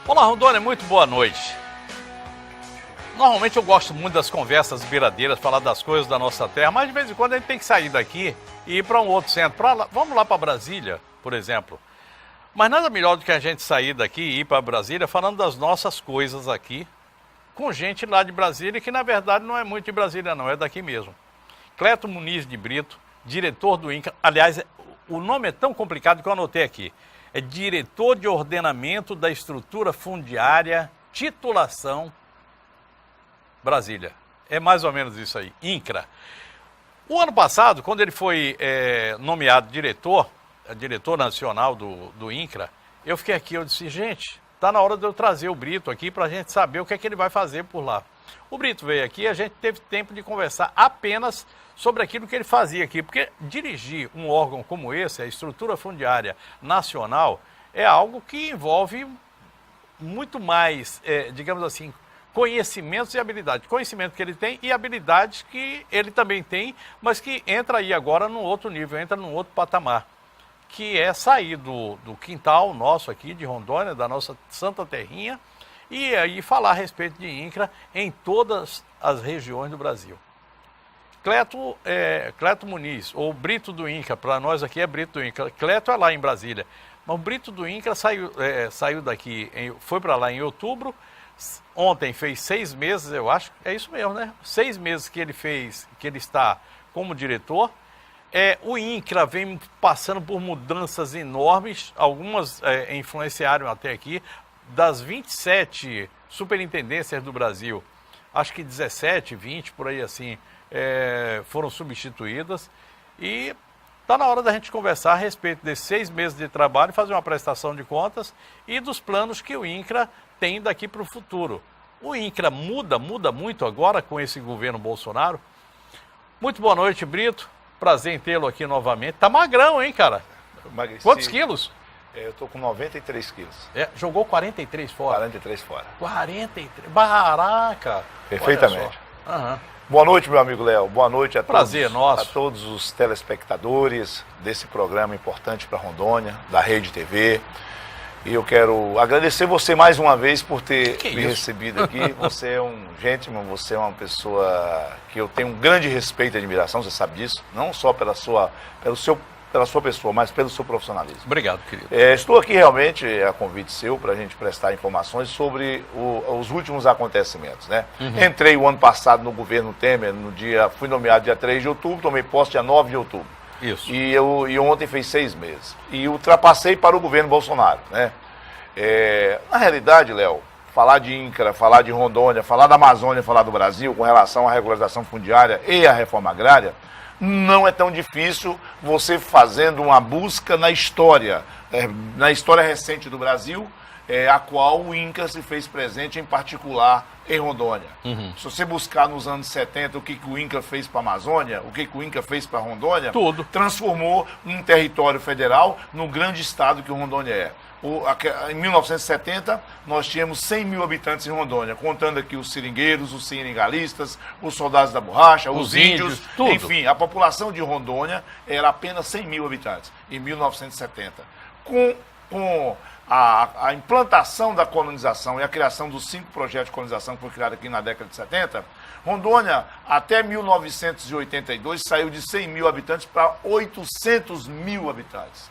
Olá, Rondônia, muito boa noite. Normalmente eu gosto muito das conversas beiradeiras, falar das coisas da nossa terra, mas de vez em quando a gente tem que sair daqui e ir para um outro centro. Vamos lá para Brasília, por exemplo. Mas nada melhor do que a gente sair daqui e ir para Brasília falando das nossas coisas aqui, com gente lá de Brasília, que na verdade não é muito de Brasília não, é daqui mesmo. Cleto Muniz de Brito, diretor do INCRA, aliás, o nome é tão complicado que eu anotei aqui. É diretor de ordenamento da estrutura fundiária, titulação, Brasília. É mais ou menos isso aí, INCRA. O ano passado, quando ele foi nomeado diretor nacional do INCRA, eu fiquei aqui, eu disse, gente, está na hora de eu trazer o Brito aqui para a gente saber o que é que ele vai fazer por lá. O Brito veio aqui e a gente teve tempo de conversar apenas sobre aquilo que ele fazia aqui, porque dirigir um órgão como esse, a estrutura fundiária nacional, é algo que envolve muito mais, digamos assim, conhecimentos e habilidades. Conhecimento que ele tem e habilidades que ele também tem, mas que entra aí agora num outro nível, entra num outro patamar, que é sair do quintal nosso aqui de Rondônia, da nossa Santa Terrinha, e aí falar a respeito de INCRA em todas as regiões do Brasil. Cleto Muniz, ou Brito do INCRA, para nós aqui é Brito do INCRA, Cleto é lá em Brasília, mas o Brito do INCRA saiu daqui, foi para lá em outubro, ontem fez 6 meses, eu acho, é isso mesmo, né? 6 meses que ele está como diretor. O INCRA vem passando por mudanças enormes, algumas influenciaram até aqui, das 27 superintendências do Brasil, acho que 17, 20, por aí assim, foram substituídas, e está na hora da gente conversar a respeito desses 6 meses de trabalho, fazer uma prestação de contas e dos planos que o INCRA tem daqui para o futuro. O INCRA muda muito agora com esse governo Bolsonaro. Muito boa noite, Brito. Prazer em tê-lo aqui novamente. Tá magrão, hein, cara? Emagreci. Quantos quilos? Eu tô com 93 quilos. Jogou 43 fora? 43 fora. 43. Baraca! Perfeitamente. Uhum. Boa noite, meu amigo Léo. Boa noite a Prazer nosso. A todos os telespectadores desse programa importante para Rondônia, da Rede TV. E eu quero agradecer você mais uma vez por ter me recebido aqui. Você é um gentleman, você é uma pessoa que eu tenho um grande respeito e admiração, você sabe disso. Não só pela sua pessoa, mas pelo seu profissionalismo. Obrigado, querido. Estou aqui realmente, a convite seu, para a gente prestar informações sobre os últimos acontecimentos, né? Uhum. Entrei o ano passado no governo Temer, fui nomeado dia 3 de outubro, tomei posse dia 9 de outubro. Isso. E ontem fez 6 meses. E ultrapassei para o governo Bolsonaro, né? Na realidade, Léo, falar de INCRA, falar de Rondônia, falar da Amazônia, falar do Brasil com relação à regularização fundiária e à reforma agrária, não é tão difícil você fazendo uma busca na história recente do Brasil, a qual o INCRA se fez presente, em particular em Rondônia. Uhum. Se você buscar nos anos 70 o que o INCRA fez para a Amazônia, o que o INCRA fez para Rondônia, tudo transformou um território federal no grande estado que o Rondônia é. Em 1970, nós tínhamos 100 mil habitantes em Rondônia, contando aqui os seringueiros, os seringalistas, os soldados da borracha, os índios, tudo. Enfim, a população de Rondônia era apenas 100 mil habitantes em 1970. Com a implantação da colonização e a criação dos 5 projetos de colonização que foi criado aqui na década de 70, Rondônia, até 1982, saiu de 100 mil habitantes para 800 mil habitantes.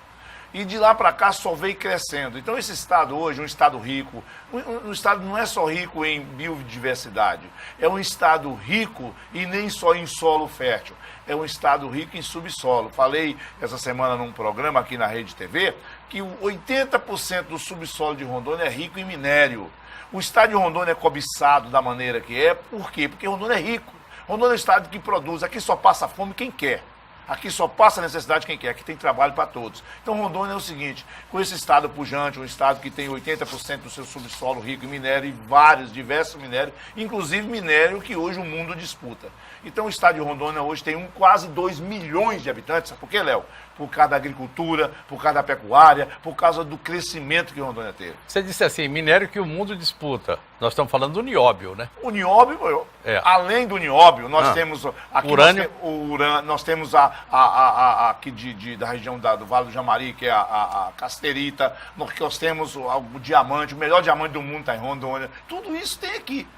E de lá para cá só veio crescendo. Então esse estado hoje é um estado rico. Um estado não é só rico em biodiversidade, é um estado rico e nem só em solo fértil. É um estado rico em subsolo. Falei essa semana num programa aqui na Rede TV que 80% do subsolo de Rondônia é rico em minério. O estado de Rondônia é cobiçado da maneira que é. Por quê? Porque Rondônia é rico. Rondônia é um estado que produz. Aqui só passa fome quem quer. Aqui só passa necessidade quem quer, aqui tem trabalho para todos. Então Rondônia é o seguinte, com esse estado pujante, um estado que tem 80% do seu subsolo rico em minério e diversos minérios, inclusive minério que hoje o mundo disputa. Então o estado de Rondônia hoje tem quase 2 milhões de habitantes. Sabe por quê, Léo? por causa da agricultura, por causa da pecuária, por causa do crescimento que Rondônia teve. Você disse assim, minério que o mundo disputa. Nós estamos falando do nióbio, né? O nióbio, além do nióbio, nós temos aqui urânio. Nós temos aqui da região do Vale do Jamari, que é a casterita, nós temos o diamante, o melhor diamante do mundo está em Rondônia. Tudo isso tem aqui.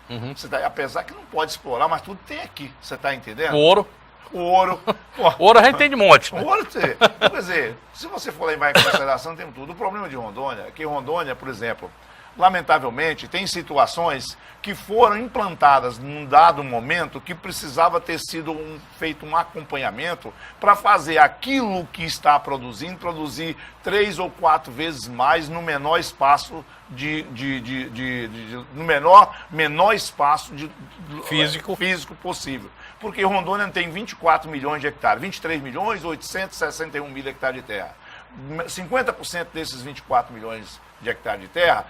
Apesar que não pode explorar, mas tudo tem aqui. Você está entendendo? O ouro. O ouro. O ouro a gente tem de monte. O ouro tem. Quer dizer, se você for levar em consideração, tem tudo. O problema de Rondônia é que Rondônia, por exemplo, lamentavelmente, tem situações que foram implantadas num dado momento que precisava ter sido feito um acompanhamento para fazer aquilo que está produzindo, produzir 3 ou 4 vezes mais no menor espaço no menor espaço físico possível. Porque Rondônia tem 24 milhões de hectares, 23 milhões 861 mil hectares de terra. 50% desses 24 milhões de hectares de terra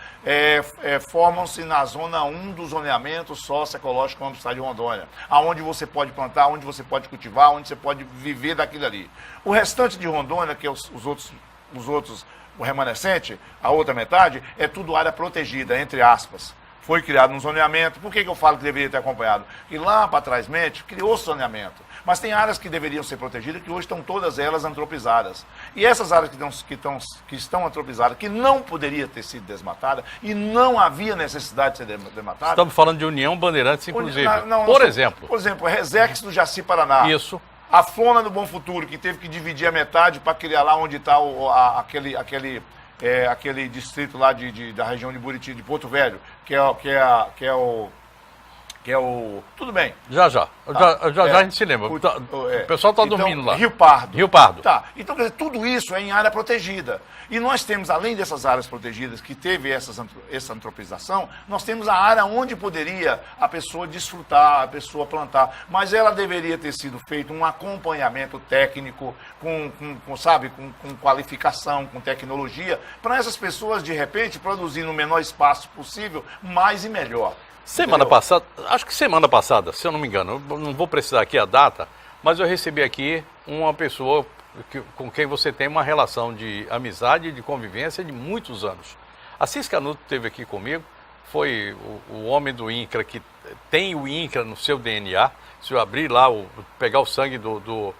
formam-se na zona 1 do zoneamento socioecológico da cidade de Rondônia, aonde você pode plantar, onde você pode cultivar, onde você pode viver daquilo ali. O restante de Rondônia, que é os outros, o remanescente, a outra metade, é tudo área protegida, entre aspas. Foi criado um zoneamento. Por que eu falo que deveria ter acompanhado? E lá para trás, criou-se zoneamento. Mas tem áreas que deveriam ser protegidas que hoje estão todas elas antropizadas. E essas áreas que estão antropizadas, que não poderia ter sido desmatada e não havia necessidade de ser desmatada. Estamos falando de União Bandeirantes, inclusive. Por exemplo, Resex do Jaci Paraná. Isso. A Flona do Bom Futuro, que teve que dividir a metade para criar lá onde está aquele distrito lá da região de Buriti, de Porto Velho, que é o... Tudo bem. Já a gente se lembra. O pessoal está dormindo lá. Rio Pardo. Rio Pardo. Tá. Então, quer dizer, tudo isso é em área protegida. E nós temos, além dessas áreas protegidas que teve essa antropização, nós temos a área onde poderia a pessoa desfrutar, a pessoa plantar. Mas ela deveria ter sido feito um acompanhamento técnico, com qualificação, com tecnologia, para essas pessoas, de repente, produzir no menor espaço possível, mais e melhor. Semana passada, se eu não me engano, eu não vou precisar aqui a data, mas eu recebi aqui uma pessoa com quem você tem uma relação de amizade e de convivência de muitos anos. Assis Canuto esteve aqui comigo, foi o homem do INCRA, que tem o INCRA no seu DNA. Se eu abrir lá, pegar o sangue do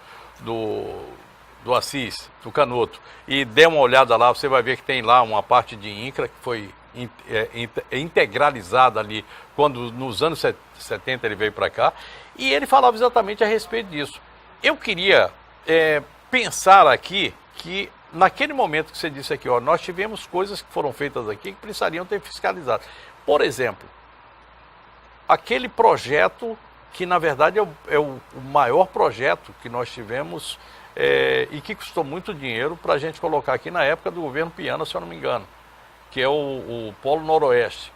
Assis, do Canuto, e der uma olhada lá, você vai ver que tem lá uma parte de INCRA que foi integralizada ali, quando nos anos 70 ele veio para cá, e ele falava exatamente a respeito disso. Eu queria pensar aqui que naquele momento que você disse aqui, nós tivemos coisas que foram feitas aqui que precisariam ter fiscalizado. Por exemplo, aquele projeto que na verdade é o maior projeto que nós tivemos e que custou muito dinheiro para a gente colocar aqui na época do governo Piana, se eu não me engano, que é o Polo Noroeste.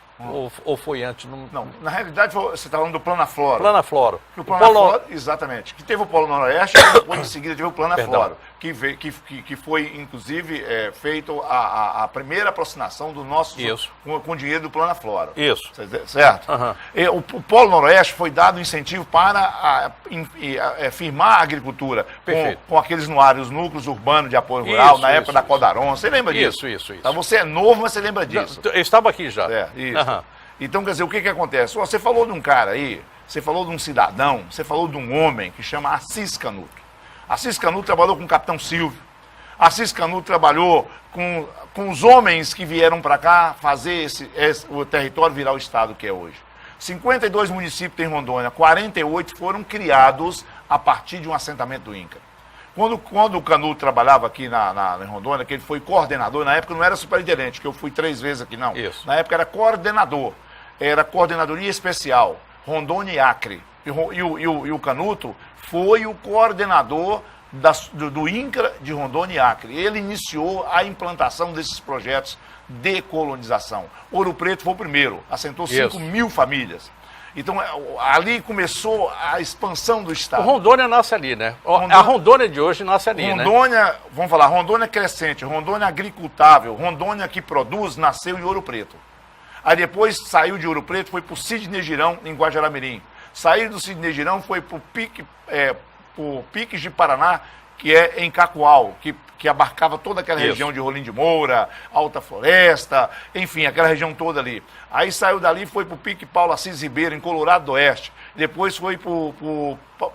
Ou foi antes? Não, na realidade você está falando do Planaflora. Planaflora. O Planaflora, exatamente. Que teve o Polo Noroeste e depois em seguida teve o Planaflora. Que foi, inclusive, feito a primeira aproximação do nosso com o dinheiro do Planaflora. Isso. Certo? Uhum. O Polo Noroeste foi dado incentivo para firmar a agricultura com aqueles os núcleos urbanos de apoio rural, na época da Codaron. Você lembra disso? Isso. Então, você é novo, mas você lembra disso. Eu estava aqui já. Isso. Uhum. Então, quer dizer, o que acontece? Você falou de um cara aí, você falou de um cidadão, você falou de um homem que chama Assis Canuto. Assis Canuto trabalhou com o capitão Silvio. Assis Canuto trabalhou com os homens que vieram para cá fazer o território virar o estado que é hoje. 52 municípios tem Rondônia, 48 foram criados a partir de um assentamento do INCRA. Quando o Canuto trabalhava aqui em Rondônia, que ele foi coordenador, na época não era superintendente, que eu fui 3 vezes aqui, não. Isso. Na época era coordenador, era coordenadoria especial, Rondônia e Acre. E o Canuto foi o coordenador do INCRA de Rondônia e Acre. Ele iniciou a implantação desses projetos de colonização. Ouro Preto foi o primeiro, assentou 5.000 famílias. Então, ali começou a expansão do estado. O Rondônia nasce ali, né? A Rondônia de hoje nasce ali, Rondônia, né? Vamos falar, Rondônia crescente, Rondônia agricultável, Rondônia que produz, nasceu em Ouro Preto. Aí depois saiu de Ouro Preto, foi para o Sidney Girão, em Guajará-Mirim. Saiu do Sidney Girão, foi para o Piques de Paraná, que é em Cacoal, que abarcava toda aquela Isso. região de Rolim de Moura, Alta Floresta, enfim, aquela região toda ali. Aí saiu dali e foi para o Pique Paulo Assis Ribeiro, em Colorado do Oeste. Depois foi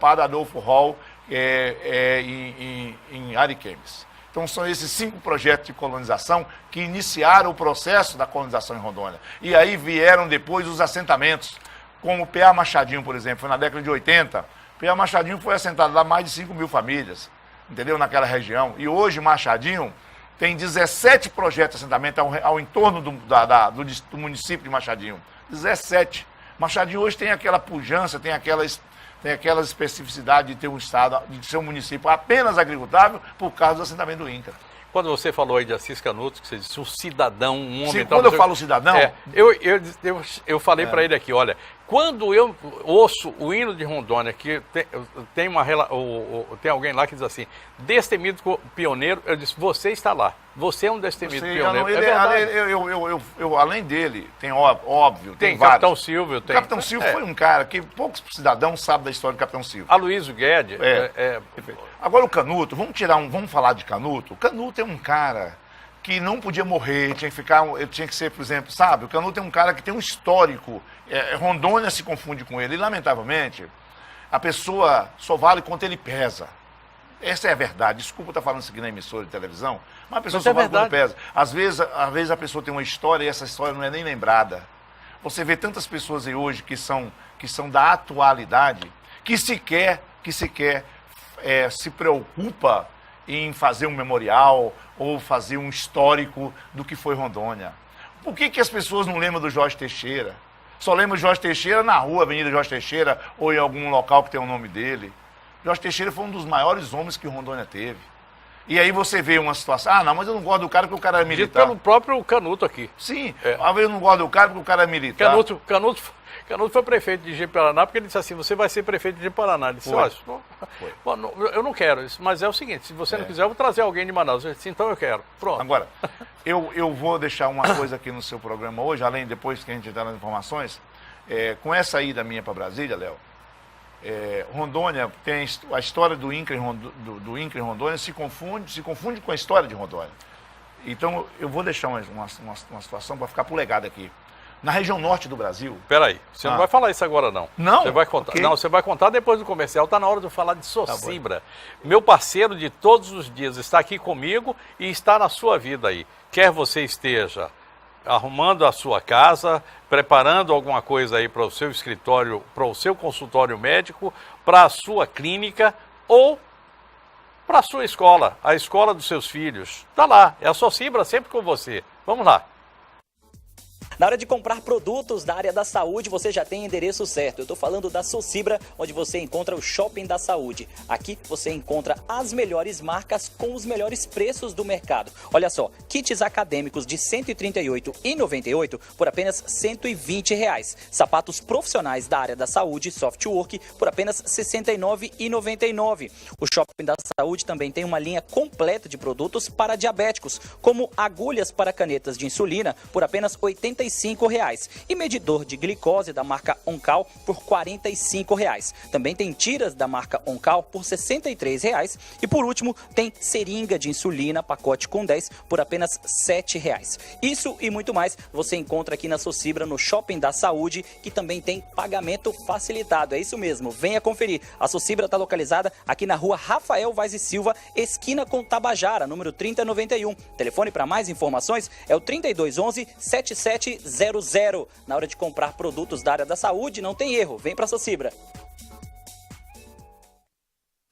para Adolfo Hall, em Ariquemes. Então são esses 5 projetos de colonização que iniciaram o processo da colonização em Rondônia. E aí vieram depois os assentamentos, como o P.A. Machadinho, por exemplo, foi na década de 80. P.A. Machadinho foi assentado lá mais de 5 mil famílias, entendeu? Naquela região. E hoje Machadinho tem 17 projetos de assentamento ao entorno do município de Machadinho. 17. Machadinho hoje tem aquela pujança, tem aquela especificidade de ter um estado, de ser um município apenas agricultável por causa do assentamento do INCRA. Quando você falou aí de Assis Canuto, que você disse um cidadão, um homem... Sim, quando eu falo cidadão... Eu falei para ele aqui, olha, quando eu ouço o hino de Rondônia, que tem alguém lá que diz assim, destemido pioneiro, eu disse, você está lá, você é um destemido pioneiro. Além dele, tem óbvio, tem vários. Capitão Silvio. Tem, Capitão Silvio foi um cara que poucos cidadãos sabem da história do Capitão Silvio. Aloysio Guedes. Agora o Canuto, vamos falar de Canuto. O Canuto é um cara que não podia morrer, ele tinha que ser, por exemplo, sabe? O Canuto é um cara que tem um histórico. Rondônia se confunde com ele. E, lamentavelmente, a pessoa só vale quanto ele pesa. Essa é a verdade. Desculpa estar falando isso aqui na emissora de televisão, mas a pessoa só vale quanto pesa. Às vezes a pessoa tem uma história e essa história não é nem lembrada. Você vê tantas pessoas aí hoje que são da atualidade, que sequer se preocupa em fazer um memorial ou fazer um histórico do que foi Rondônia. Por que as pessoas não lembram do Jorge Teixeira? Só lembram do Jorge Teixeira na rua, Avenida Jorge Teixeira, ou em algum local que tem o nome dele. Jorge Teixeira foi um dos maiores homens que Rondônia teve. E aí você vê uma situação, não, mas eu não gosto do cara porque o cara é militar. Dito pelo próprio Canuto aqui. Sim, às vezes eu não gosto do cara porque o cara é militar. Canuto foi prefeito de Ji-Paraná porque ele disse assim, você vai ser prefeito de Ji-Paraná. Ele disse, olha, eu não quero isso, mas é o seguinte, se você não quiser, eu vou trazer alguém de Manaus. Eu disse, então eu quero. Pronto. Agora, eu vou deixar uma coisa aqui no seu programa hoje, além depois que a gente entrar nas informações, com essa ida minha para Brasília, Léo, Rondônia tem a história do INCRA em Rondônia se confunde com a história de Rondônia. Então, eu vou deixar uma situação para ficar pro legado aqui. Na região norte do Brasil... Peraí, você não vai falar isso agora, não. Não? Você vai contar. Okay. Não, você vai contar depois do comercial. Está na hora de eu falar de Socibra. Meu parceiro de todos os dias está aqui comigo e está na sua vida aí. Quer você esteja arrumando a sua casa, preparando alguma coisa aí para o seu escritório, para o seu consultório médico, para a sua clínica ou para a sua escola, a escola dos seus filhos. Está lá, é a Socibra sempre com você. Vamos lá. Na hora de comprar produtos da área da saúde, você já tem o endereço certo. Eu estou falando da Socibra, onde você encontra o Shopping da Saúde. Aqui você encontra as melhores marcas com os melhores preços do mercado. Olha só, kits acadêmicos de R$ 138,98 por apenas R$ 120. Sapatos profissionais da área da saúde, Softwork, por apenas R$ 69,99. O Shopping da Saúde também tem uma linha completa de produtos para diabéticos, como agulhas para canetas de insulina por apenas R$ 85. E medidor de glicose da marca Oncal por R$ 45. Também tem tiras da marca Oncal por R$ 63. E por último, tem seringa de insulina, pacote com 10 por apenas R$ 7. Isso e muito mais você encontra aqui na Socibra, no Shopping da Saúde, que também tem pagamento facilitado. É isso mesmo, venha conferir. A Socibra está localizada aqui na rua Rafael Vaz e Silva, esquina com Tabajara, número 3091. Telefone para mais informações é o 3211-7700. Na hora de comprar produtos da área da saúde, não tem erro. Vem para a Socibra.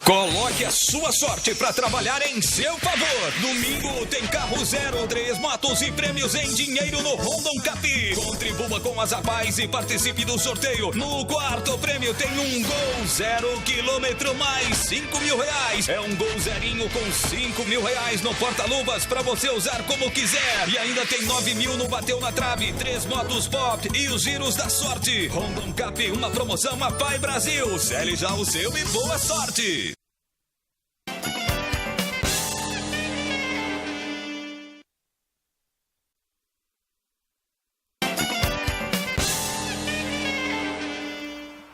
Coloque a sua sorte para trabalhar em seu favor. Domingo tem carro 0, 3 motos e prêmios em dinheiro no Rondon Cap. Contribua com as Apais e participe do sorteio. No quarto prêmio tem um Gol 0 km mais R$ 5.000. É um Gol zerinho com R$ 5.000 no porta-luvas para você usar como quiser. E ainda tem 9.000 no Bateu na Trave, 3 motos Pop e os giros da sorte. Rondon Cap, uma promoção Apai Brasil. Cele já o seu e boa sorte.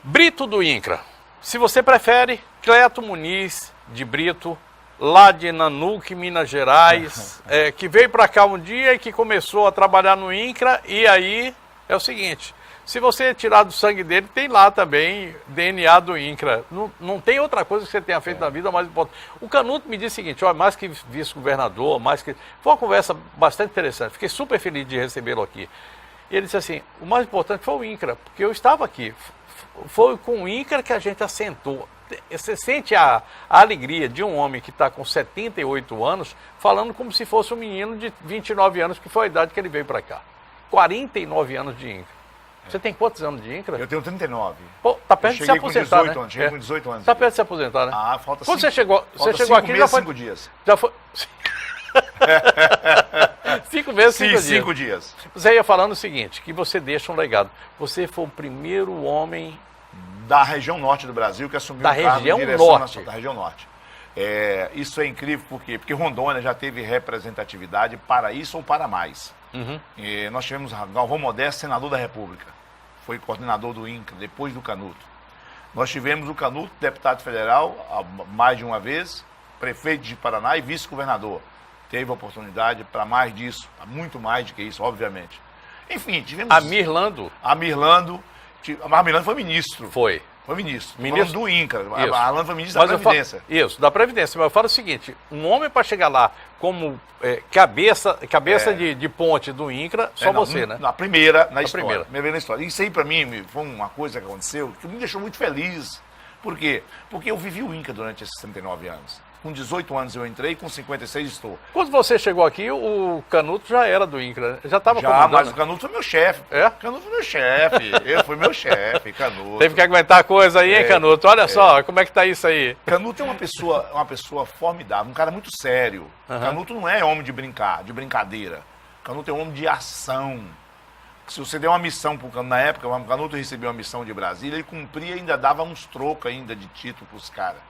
Brito do INCRA. Se você prefere, Cleto Muniz de Brito lá de Nanuque, Minas Gerais, que veio para cá um dia e que começou a trabalhar no INCRA, e aí é o seguinte, se você tirar do sangue dele, tem lá também DNA do INCRA. Não tem outra coisa que você tenha feito na vida mais importante. O Canuto me disse o seguinte, olha, mais que vice-governador, foi uma conversa bastante interessante, fiquei super feliz de recebê-lo aqui. E ele disse assim, o mais importante foi o INCRA, porque eu estava aqui, foi com o INCRA que a gente assentou. Você sente a alegria de um homem que está com 78 anos, falando como se fosse um menino de 29 anos, que foi a idade que ele veio para cá. 49 anos de INCRA. Você tem quantos anos de INCRA? Eu tenho 39. Pô, tá perto de se aposentar, com 18 anos, cheguei com 18 anos. Tá perto de se aposentar, né? Ah, falta Quando 5 você chegou aqui, meses, já foi 5 dias. Já foi 5 meses, 5 dias. 5 dias. Você ia falando o seguinte, que você deixa um legado. Você foi o primeiro homem da região norte do Brasil que assumiu da o cargo região de direção norte. nacional, da região norte. Isso é incrível, por quê? Porque Rondônia já teve representatividade para isso ou para mais. Nós tivemos Galvão Modesto, senador da República. Foi coordenador do INCRA, depois do Canuto. Nós tivemos o Canuto, deputado federal, mais de uma vez, prefeito de Paraná e vice-governador. Teve oportunidade para mais disso, muito mais do que isso, obviamente. Enfim, tivemos... Amir Lando foi ministro. foi. Foi ministro. Ministro do INCRA. Isso. A Alan foi ministro da Previdência. Isso, da Previdência. Mas eu falo o seguinte, um homem para chegar lá como cabeça de ponte do INCRA, só você, né? Na primeira, na primeira. Primeira na história. Isso aí para mim foi uma coisa que aconteceu que me deixou muito feliz. Por quê? Porque eu vivi o INCRA durante esses 39 anos. Com 18 anos eu entrei, com 56 estou. Quando você chegou aqui, o Canuto já era do INCRA, já estava comandando. Mas o Canuto foi meu chefe. É? Canuto foi meu chefe. Eu fui meu chefe, Canuto. Teve que aguentar a coisa aí, hein, Canuto? Olha só, como é que tá isso aí? Canuto é uma pessoa formidável, um cara muito sério. Canuto não é homem de brincadeira. Canuto é homem de ação. Se você der uma missão para o Canuto, na época, o Canuto recebeu uma missão de Brasília, ele cumpria e ainda dava uns trocos ainda de título para os caras.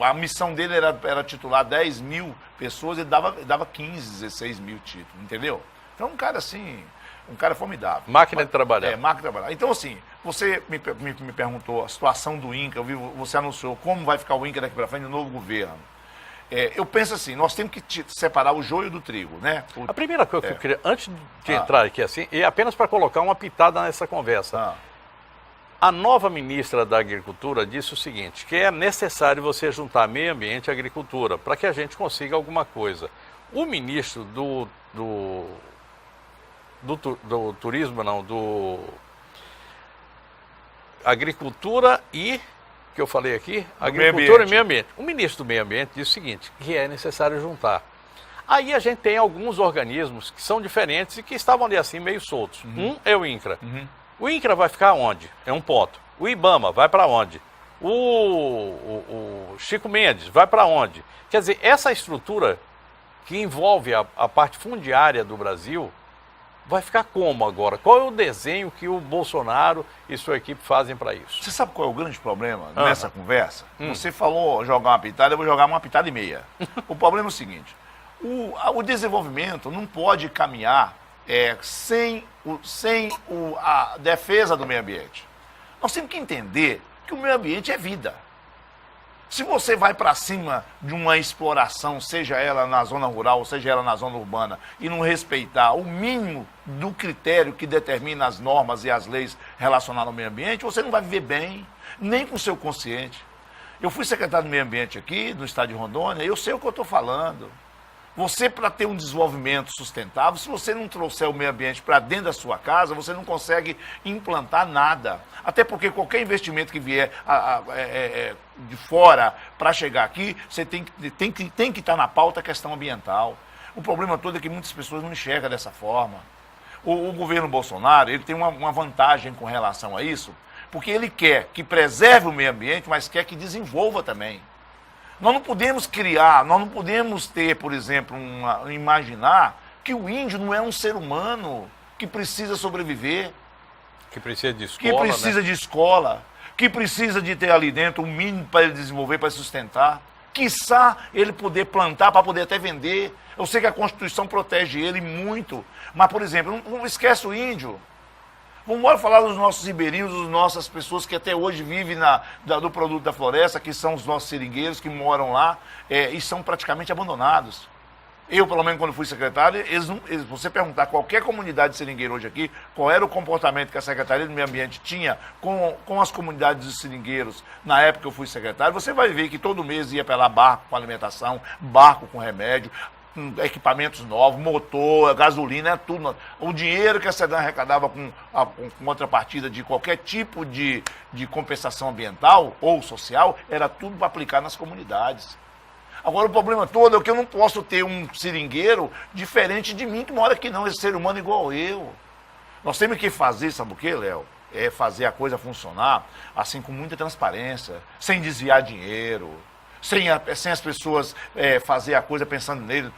A missão dele era titular 10 mil pessoas, ele dava 15, 16 mil títulos, entendeu? Então, um cara assim, um cara formidável. Máquina de trabalhar. Máquina de trabalhar. Então, assim, você me perguntou a situação do INCRA, você anunciou como vai ficar o INCRA daqui para frente no novo governo. Eu penso assim, nós temos que separar o joio do trigo, né? A primeira coisa que eu queria, antes de entrar aqui assim, é apenas para colocar uma pitada nessa conversa. A nova ministra da Agricultura disse o seguinte, que é necessário você juntar meio ambiente e agricultura para que a gente consiga alguma coisa. O ministro do turismo, não, do agricultura e, que eu falei aqui, agricultura e meio ambiente. O ministro do meio ambiente disse o seguinte, que é necessário juntar. Aí a gente tem alguns organismos que são diferentes e que estavam ali assim meio soltos. Um é o INCRA. O INCRA vai ficar onde? É um ponto. O IBAMA vai para onde? O Chico Mendes vai para onde? Quer dizer, essa estrutura que envolve a parte fundiária do Brasil vai ficar como agora? Qual é o desenho que o Bolsonaro e sua equipe fazem para isso? Você sabe qual é o grande problema nessa conversa? Você falou jogar uma pitada, eu vou jogar uma pitada e meia. O problema é o seguinte, o desenvolvimento não pode caminhar sem a defesa do meio ambiente. Nós temos que entender que o meio ambiente é vida. Se você vai para cima de uma exploração, seja ela na zona rural, seja ela na zona urbana, e não respeitar o mínimo do critério que determina as normas e as leis relacionadas ao meio ambiente, você não vai viver bem, nem com o seu consciente. Eu fui secretário do meio ambiente aqui, no estado de Rondônia, eu sei o que eu estou falando. Você, para ter um desenvolvimento sustentável, se você não trouxer o meio ambiente para dentro da sua casa, você não consegue implantar nada. Até porque qualquer investimento que vier de fora para chegar aqui, você tem que estar na pauta a questão ambiental. O problema todo é que muitas pessoas não enxergam dessa forma. O governo Bolsonaro, ele tem uma vantagem com relação a isso, porque ele quer que preserve o meio ambiente, mas quer que desenvolva também. Nós não podemos criar, nós não podemos ter, por exemplo, imaginar que o índio não é um ser humano que precisa sobreviver. Que precisa de escola, que precisa de escola, que precisa de ter ali dentro o mínimo para ele desenvolver, para sustentar. Quiçá ele poder plantar para poder até vender. Eu sei que a Constituição protege ele muito, mas, por exemplo, não esquece o índio. Vamos embora falar dos nossos ribeirinhos, das nossas pessoas que até hoje vivem do produto da floresta, que são os nossos seringueiros, que moram lá e são praticamente abandonados. Eu, pelo menos, quando fui secretário, você perguntar a qualquer comunidade de seringueiro hoje aqui, qual era o comportamento que a Secretaria do Meio Ambiente tinha com as comunidades de seringueiros na época que eu fui secretário, você vai ver que todo mês ia para lá barco com alimentação, barco com remédio, equipamentos novos, motor, gasolina, tudo. O dinheiro que a SEDAM arrecadava com contrapartida de qualquer tipo de compensação ambiental ou social, era tudo para aplicar nas comunidades. Agora o problema todo é que eu não posso ter um seringueiro diferente de mim que mora aqui não, esse ser humano igual eu. Nós temos que fazer, sabe o que, Léo? É fazer a coisa funcionar assim com muita transparência, sem desviar dinheiro. Sem as pessoas fazer a coisa pensando nele,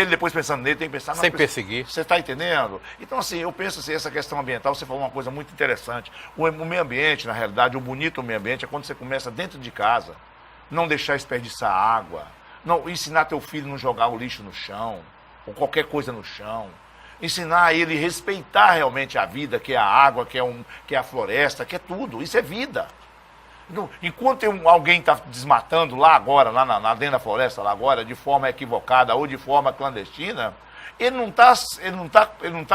depois pensando nele, tem que pensar... Sem perseguir. Você está entendendo? Então, assim, eu penso assim, essa questão ambiental, você falou uma coisa muito interessante. O meio ambiente, na realidade, o bonito meio ambiente é quando você começa dentro de casa, não deixar desperdiçar água, não ensinar teu filho a não jogar o lixo no chão, ou qualquer coisa no chão. Ensinar ele a respeitar realmente a vida, que é a água, que é a floresta, que é tudo. Isso é vida. Enquanto alguém está desmatando lá agora, lá dentro da floresta, lá agora, de forma equivocada ou de forma clandestina, ele não tá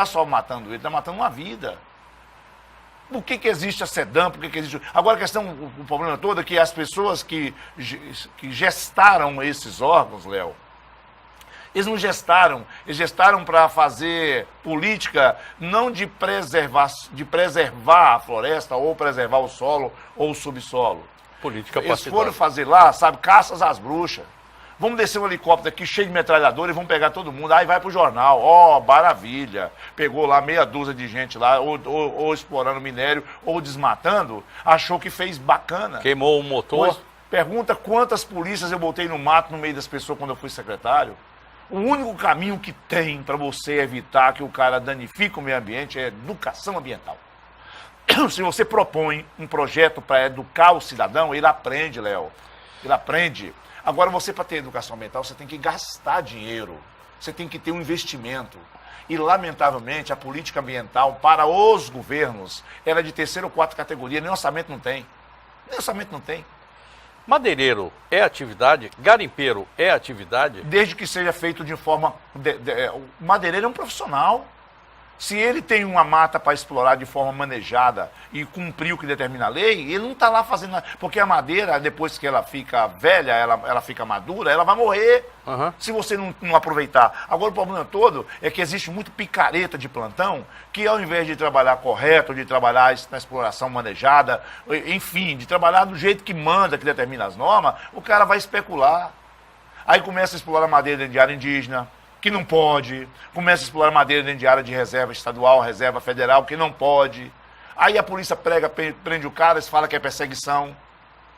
só matando ele está matando uma vida. Por que existe a SEDAM? Por que existe... Agora a questão, o problema todo é que as pessoas que gestaram esses órgãos, Léo, eles não gestaram, eles gestaram para fazer política não de preservar a floresta, ou preservar o solo, ou o subsolo. Política Eles partidária. foram fazer lá, sabe, caças às bruxas. Vamos descer um helicóptero aqui cheio de metralhadora e vamos pegar todo mundo. Aí vai pro jornal, maravilha. Pegou lá meia dúzia de gente lá, ou explorando minério, ou desmatando, achou que fez bacana. Queimou o motor. Pois, pergunta quantas polícias eu botei no mato no meio das pessoas quando eu fui secretário. O único caminho que tem para você evitar que o cara danifique o meio ambiente é educação ambiental. Se você propõe um projeto para educar o cidadão, ele aprende, Léo. Ele aprende. Agora, você, para ter educação ambiental, você tem que gastar dinheiro. Você tem que ter um investimento. E, lamentavelmente, a política ambiental para os governos era de terceira ou quarta categoria. Nem orçamento não tem. Nem orçamento não tem. Madeireiro é atividade? Garimpeiro é atividade? Desde que seja feito de forma... O madeireiro é um profissional. Se ele tem uma mata para explorar de forma manejada e cumprir o que determina a lei, ele não está lá fazendo nada. Porque a madeira, depois que ela fica velha, ela fica madura, ela vai morrer se você não aproveitar. Agora, o problema todo é que existe muito picareta de plantão que, ao invés de trabalhar correto, de trabalhar na exploração manejada, enfim, de trabalhar do jeito que manda, que determina as normas, o cara vai especular. Aí começa a explorar madeira dentro de área indígena, que não pode, começa a explorar madeira dentro de área de reserva estadual, reserva federal, que não pode. Aí a polícia prende o cara e fala que é perseguição.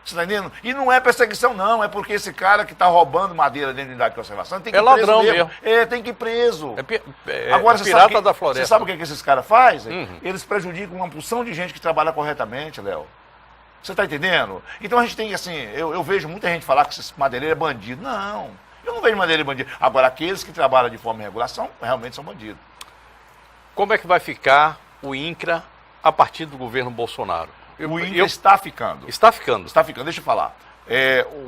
Você está entendendo? E não é perseguição, não. É porque esse cara que está roubando madeira dentro de unidade de conservação tem que ir preso ladrão mesmo. Tem que ir preso. Agora, pirata da floresta. Você sabe o que esses caras fazem? Eles prejudicam uma porção de gente que trabalha corretamente, Léo. Você está entendendo? Então a gente tem que, assim, eu vejo muita gente falar que esse madeireiro é bandido. Não. Eu não vejo madeireiro bandido. Agora, aqueles que trabalham de forma irregular realmente são bandidos. Como é que vai ficar o INCRA a partir do governo Bolsonaro? O INCRA está ficando. Está ficando? Está ficando, deixa eu falar.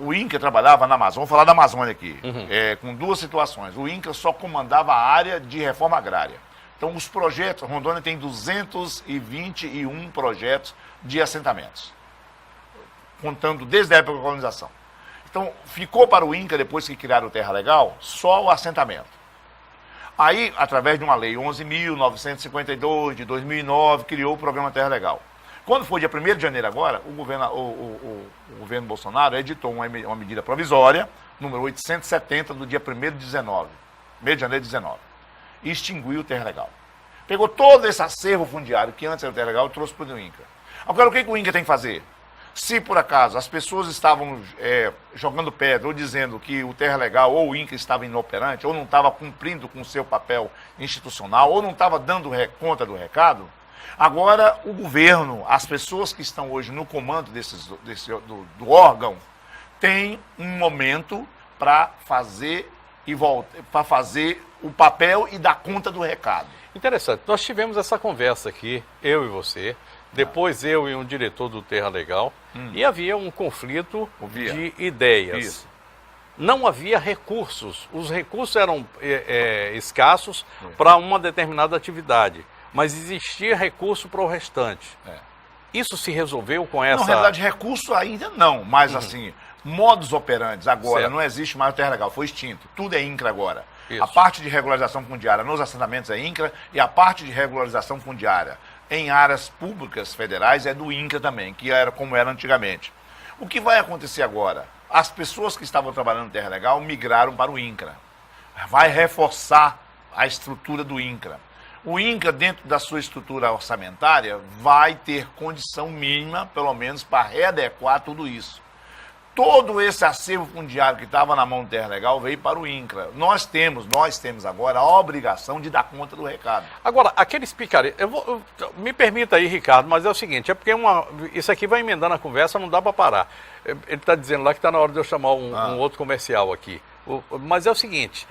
O INCRA trabalhava na Amazônia, vou falar da Amazônia aqui, com duas situações. O INCRA só comandava a área de reforma agrária. Então, os projetos, Rondônia tem 221 projetos de assentamentos, contando desde a época da colonização. Então, ficou para o INCRA, depois que criaram o Terra Legal, só o assentamento. Aí, através de uma lei 11.952, de 2009, criou o programa Terra Legal. Quando foi dia 1º de janeiro agora, o governo Bolsonaro editou uma medida provisória, número 870, do dia 1º de janeiro de 19, e extinguiu o Terra Legal. Pegou todo esse acervo fundiário, que antes era o Terra Legal, e trouxe para o INCRA. Agora, o que o INCRA tem que fazer? Se, por acaso, as pessoas estavam jogando pedra ou dizendo que o Terra Legal ou o INCRA estava inoperante, ou não estava cumprindo com o seu papel institucional, ou não estava dando conta do recado, agora o governo, as pessoas que estão hoje no comando do órgão, tem um momento para fazer o papel e dar conta do recado. Interessante. Nós tivemos essa conversa aqui, eu e você, depois eu e um diretor do Terra Legal, e havia um conflito de ideias. Isso. Não havia recursos. Os recursos eram escassos para uma determinada atividade, mas existia recurso para o restante. Isso se resolveu com essa... Na realidade, recurso ainda não, mas assim, modus operandi agora, Certo. não existe mais o Terra Legal, foi extinto. Tudo é INCRA agora. Isso. A parte de regularização fundiária nos assentamentos é INCRA e a parte de regularização fundiária em áreas públicas federais é do INCRA também, que era como era antigamente. O que vai acontecer agora? As pessoas que estavam trabalhando no Terra Legal migraram para o INCRA. Vai reforçar a estrutura do INCRA. O INCRA, dentro da sua estrutura orçamentária, vai ter condição mínima, pelo menos, para readequar tudo isso. Todo esse acervo fundiário que estava na mão do Terra Legal veio para o INCRA. Nós temos agora a obrigação de dar conta do recado. Agora, aqueles picaretas... me permita aí, Ricardo, mas é o seguinte, é porque isso aqui vai emendando a conversa, não dá para parar. Ele está dizendo lá que está na hora de eu chamar um outro comercial aqui. Mas é o seguinte,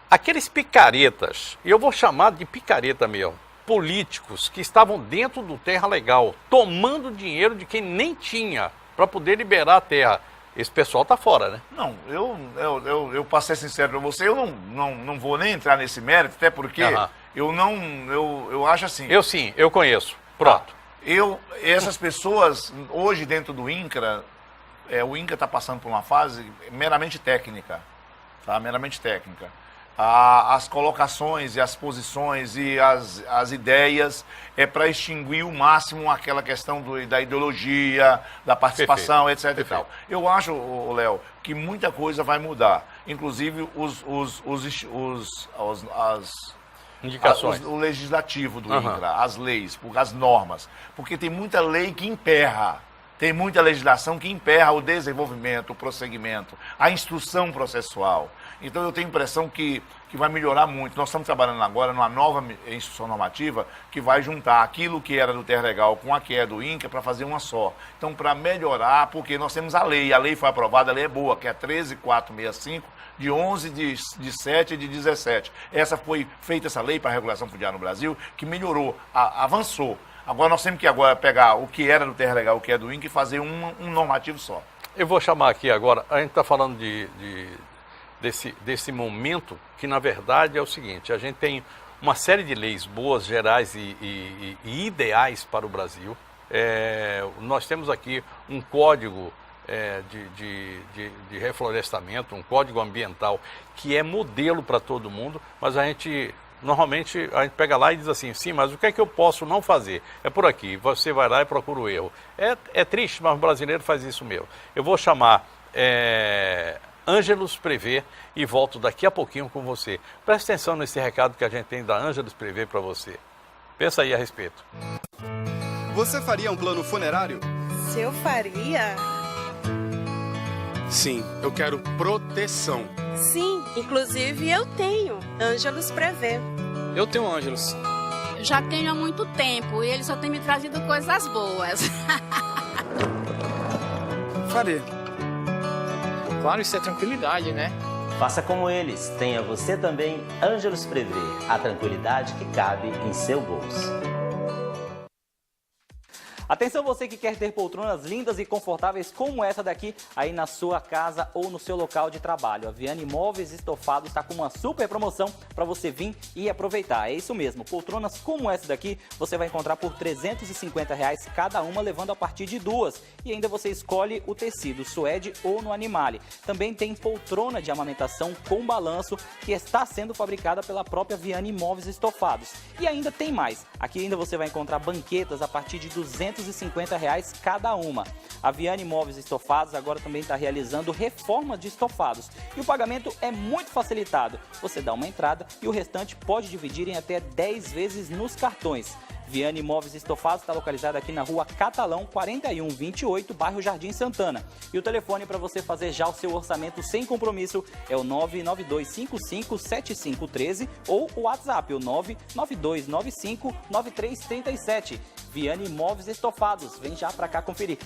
aqueles picaretas, e eu vou chamar de picareta mesmo, políticos que estavam dentro do Terra Legal, tomando dinheiro de quem nem tinha para poder liberar a terra. Esse pessoal está fora, né? Não, eu para ser sincero para você, eu não vou nem entrar nesse mérito, até porque eu acho assim... Eu conheço. Pronto. Essas pessoas, hoje dentro do INCRA, o INCRA está passando por uma fase meramente técnica, tá? Meramente técnica. As colocações e as posições e as ideias é para extinguir o máximo aquela questão da ideologia, da participação, etc. E tal. Eu acho, Léo, que muita coisa vai mudar. Inclusive Indicações. O legislativo do INCRA, as leis, as normas. Porque tem muita lei que emperra. Tem muita legislação que emperra o desenvolvimento, o prosseguimento, a instrução processual. Então eu tenho a impressão que vai melhorar muito. Nós estamos trabalhando agora numa nova instrução normativa que vai juntar aquilo que era do Terra Legal com a que é do INCRA para fazer uma só. Então, para melhorar, porque nós temos a lei foi aprovada, a lei é boa, que é 13465, de 11 de 7 de 17. Essa foi feita essa lei para a regulação fundiária no Brasil, que melhorou, avançou. Agora nós temos que pegar o que era do Terra Legal, o que é do INCRA e fazer um normativo só. Eu vou chamar aqui agora, a gente está falando desse momento que na verdade é o seguinte, a gente tem uma série de leis boas, gerais e ideais para o Brasil. Nós temos aqui um código de reflorestamento, um código ambiental que é modelo para todo mundo, mas normalmente a gente pega lá e diz assim, sim, mas o que é que eu posso não fazer? É por aqui, você vai lá e procura o erro. É triste, mas o brasileiro faz isso mesmo. Eu vou chamar Ângelus Prevê e volto daqui a pouquinho com você. Preste atenção nesse recado que a gente tem da Ângelus Prevê para você. Pensa aí a respeito. Você faria um plano funerário? Se eu faria? Sim, eu quero proteção. Sim, inclusive eu tenho. Ângelus Prevê. Eu tenho Ângelus. Eu já tenho há muito tempo e ele só tem me trazido coisas boas. Faria. Claro, isso é tranquilidade, né? Faça como eles. Tenha você também Ângelus Prevê, a tranquilidade que cabe em seu bolso. Atenção você que quer ter poltronas lindas e confortáveis como essa daqui aí na sua casa ou no seu local de trabalho. A Viane Móveis Estofados está com uma super promoção para você vir e aproveitar. É isso mesmo, poltronas como essa daqui você vai encontrar por R$ 350 cada uma, levando a partir de 2. E ainda você escolhe o tecido, suede ou no animale. Também tem poltrona de amamentação com balanço que está sendo fabricada pela própria Viane Móveis Estofados. E ainda tem mais, aqui ainda você vai encontrar banquetas a partir de R$ 250 cada uma. A Viane Móveis Estofados agora também está realizando reforma de estofados e o pagamento é muito facilitado. Você dá uma entrada e o restante pode dividir em até 10 vezes nos cartões. Viane Móveis Estofados está localizada aqui na rua Catalão 4128, bairro Jardim Santana. E o telefone para você fazer já o seu orçamento sem compromisso é o 992557513 ou o WhatsApp, o 992959337. Viane Móveis Estofados, vem já para cá conferir.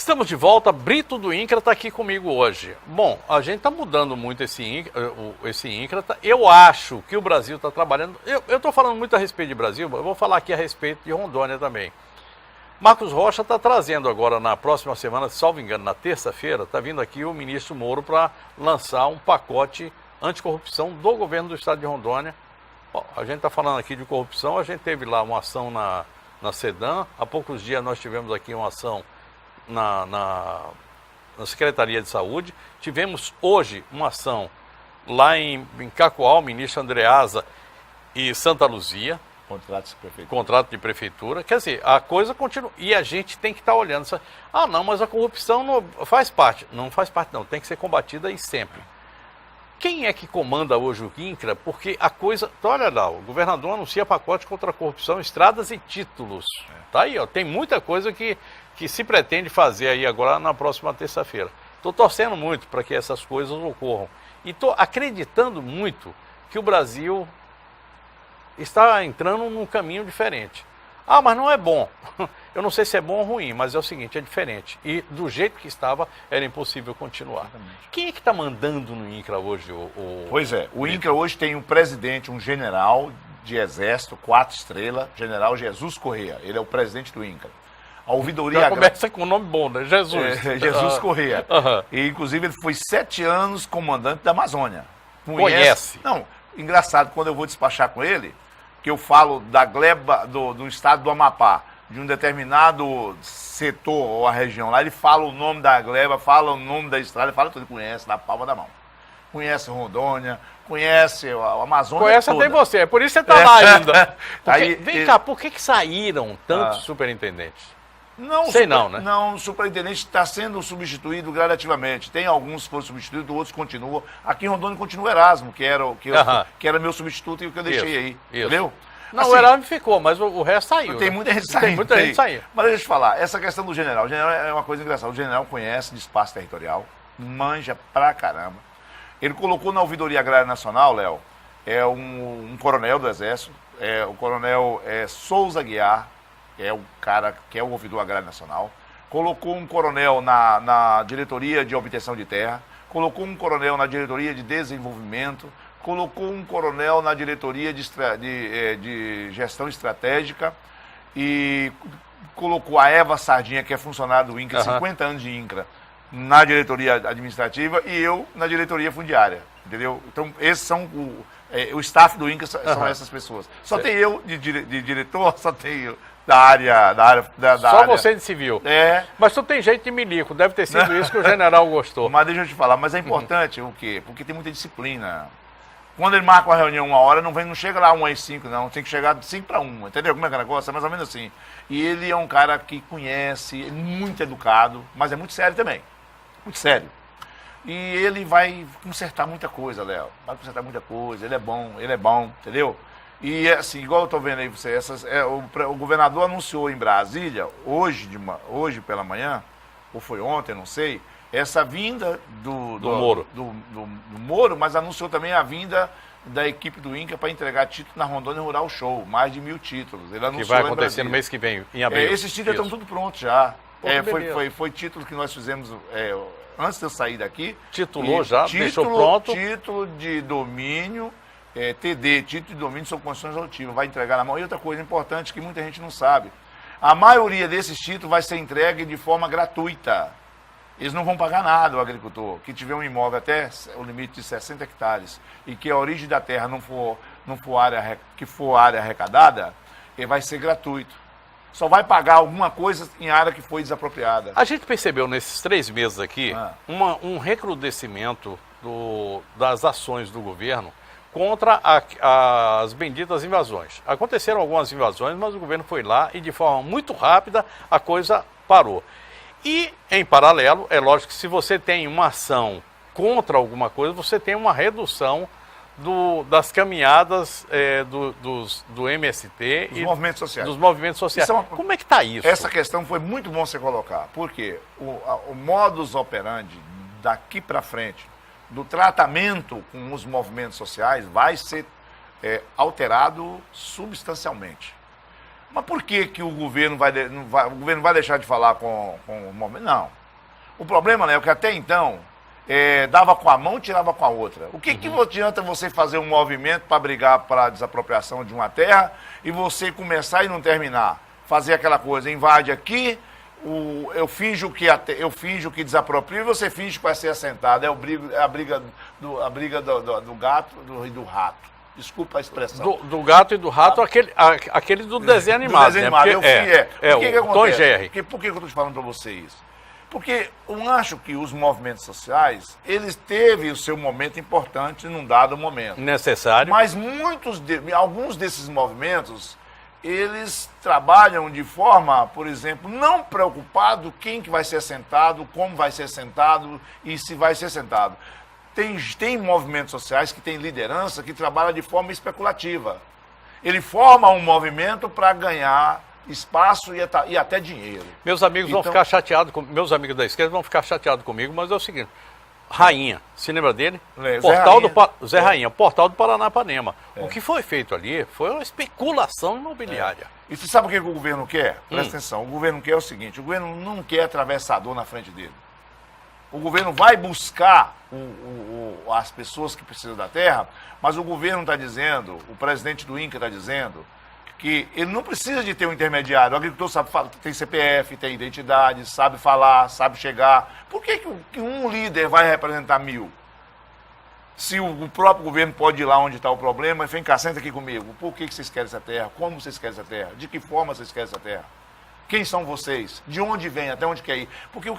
Estamos de volta. Brito do INCRA está aqui comigo hoje. Bom, a gente está mudando muito esse INCRA. Eu acho que o Brasil está trabalhando... Eu estou falando muito a respeito de Brasil, eu vou falar aqui a respeito de Rondônia também. Marcos Rocha está trazendo agora, na próxima semana, se salvo engano, na terça-feira, está vindo aqui o ministro Moro para lançar um pacote anticorrupção do governo do estado de Rondônia. Bom, a gente está falando aqui de corrupção, a gente teve lá uma ação na SEDAM, há poucos dias nós tivemos aqui uma ação na Secretaria de Saúde, tivemos hoje uma ação lá em Cacoal, ministro Andreasa e Santa Luzia, contrato de prefeitura, quer dizer, a coisa continua, e a gente tem que estar olhando, ah não, mas a corrupção não faz parte, não faz parte não, tem que ser combatida e sempre. Quem é que comanda hoje o INCRA? Porque a coisa, olha lá, o governador anuncia pacote contra a corrupção, estradas e títulos, tá aí, ó, tem muita coisa que se pretende fazer aí agora na próxima terça-feira. Estou torcendo muito para que essas coisas ocorram e estou acreditando muito que o Brasil está entrando num caminho diferente. Ah, mas não é bom. Eu não sei se é bom ou ruim, mas é o seguinte, é diferente. E do jeito que estava, era impossível continuar. Exatamente. Quem é que está mandando no INCRA hoje? Pois é, o INCRA hoje tem um presidente, um general de exército, 4 estrelas, general Jesus Corrêa. Ele é o presidente do INCRA. A ouvidoria... Já começa com um nome bom, né? Jesus. Jesus Corrêa. E, inclusive, ele foi 7 anos comandante da Amazônia. Conhece? Não, engraçado, quando eu vou despachar com ele, que eu falo da gleba do estado do Amapá, de um determinado setor ou a região lá, ele fala o nome da gleba, fala o nome da estrada, ele fala tudo, ele conhece na palma da mão. Conhece Rondônia, conhece a Amazônia conhece toda. Até você, é por isso que você está lá ainda. Aí, vem cá, por que saíram tantos superintendentes? Não, sei não, né? Não, o superintendente está sendo substituído gradativamente. Tem alguns que foram substituídos, outros continuam. Aqui em Rondônia continua o Erasmo, que era meu substituto e o que eu deixei aí. Entendeu? Não, assim, o Erasmo ficou, mas o resto saiu. Tem muita gente saindo. Tem muita gente saindo. Mas deixa eu te falar, essa questão do general. O general é uma coisa engraçada. O general conhece de espaço territorial, manja pra caramba. Ele colocou na Ouvidoria Agrária Nacional, Léo, um coronel do Exército, o coronel Souza Guiar, que é o cara que é o ouvidor agrário nacional, colocou um coronel na diretoria de obtenção de terra, colocou um coronel na diretoria de desenvolvimento, colocou um coronel na diretoria de gestão estratégica e colocou a Eva Sardinha, que é funcionária do INCRA, 50 anos de INCRA, na diretoria administrativa e eu na diretoria fundiária, entendeu? Então, esses são o staff do INCRA, são essas pessoas. Só tem eu de diretor, só tem eu da área. Só você de civil. Mas tu tem jeito de milico, deve ter sido isso que o general gostou. Mas deixa eu te falar, mas é importante o quê? Porque tem muita disciplina. Quando ele marca uma reunião 1 hora, não chega lá 1h05, não. Tem que chegar de 5 para 1, entendeu? Como é que é o negócio? É mais ou menos assim. E ele é um cara que conhece, é muito educado, mas é muito sério também. Muito sério. E ele vai consertar muita coisa, Léo. Vai consertar muita coisa, ele é bom, entendeu? E assim, igual eu estou vendo aí você, o governador anunciou em Brasília, hoje pela manhã, ou foi ontem, não sei, essa vinda do Moro, mas anunciou também a vinda da equipe do INCRA para entregar título na Rondônia Rural Show, mais de 1000 títulos. Ele anunciou que vai acontecer no mês que vem, em abril. Esses títulos estão tudo prontos já. Foi título que nós fizemos antes de eu sair daqui. Titulou já, deixou pronto. Título de domínio, TD, título de domínio sobre condições auditivas, vai entregar na mão. E outra coisa importante que muita gente não sabe, a maioria desses títulos vai ser entregue de forma gratuita. Eles não vão pagar nada, o agricultor, que tiver um imóvel até o limite de 60 hectares e que a origem da terra não for área arrecadada, ele vai ser gratuito. Só vai pagar alguma coisa em área que foi desapropriada. A gente percebeu nesses 3 meses aqui um recrudescimento das ações do governo contra as benditas invasões. Aconteceram algumas invasões, mas o governo foi lá e de forma muito rápida a coisa parou. E, em paralelo, é lógico que se você tem uma ação contra alguma coisa, você tem uma redução das caminhadas do MST e movimentos sociais. Dos movimentos sociais. Como é que está isso? Essa questão foi muito bom você colocar, porque o modus operandi daqui para frente, do tratamento com os movimentos sociais, vai ser alterado substancialmente. Mas por que o governo vai deixar de falar com o movimento? Não. O problema, né, é que até então dava com a mão, tirava com a outra. O que adianta você fazer um movimento para brigar para a desapropriação de uma terra e você começar e não terminar? Fazer aquela coisa, invade aqui, eu finjo que desaproprio e você finge que vai ser assentado. É a briga do gato e do rato. Desculpa a expressão. Do gato e do rato, aquele do desenho animado. Do desenho animado, né? Por que Tom e Jerry. Por que eu estou te falando para você isso? Porque eu acho que os movimentos sociais, eles teve o seu momento importante num dado momento. Necessário. Mas alguns desses movimentos, eles trabalham de forma, por exemplo, não preocupado quem que vai ser sentado, como vai ser sentado e se vai ser sentado. Tem movimentos sociais que têm liderança que trabalha de forma especulativa. Ele forma um movimento para ganhar espaço e até dinheiro. Meus amigos vão ficar chateados, meus amigos da esquerda vão ficar chateados comigo, mas é o seguinte, Rainha, se lembra dele? Zé Rainha, Portal do Paranapanema. O que foi feito ali foi uma especulação imobiliária. E você sabe o que o governo quer? Presta atenção, o governo quer o seguinte, o governo não quer atravessador na frente dele. O governo vai buscar as pessoas que precisam da terra, mas o governo está dizendo, o presidente do INCRA está dizendo, que ele não precisa de ter um intermediário. O agricultor sabe falar, tem CPF, tem identidade, sabe falar, sabe chegar. Por que um líder vai representar 1000? Se o próprio governo pode ir lá onde está o problema e vem cá, senta aqui comigo. Por que vocês querem essa terra? Como vocês querem essa terra? De que forma vocês querem essa terra? Quem são vocês? De onde vem? Até onde quer ir? Porque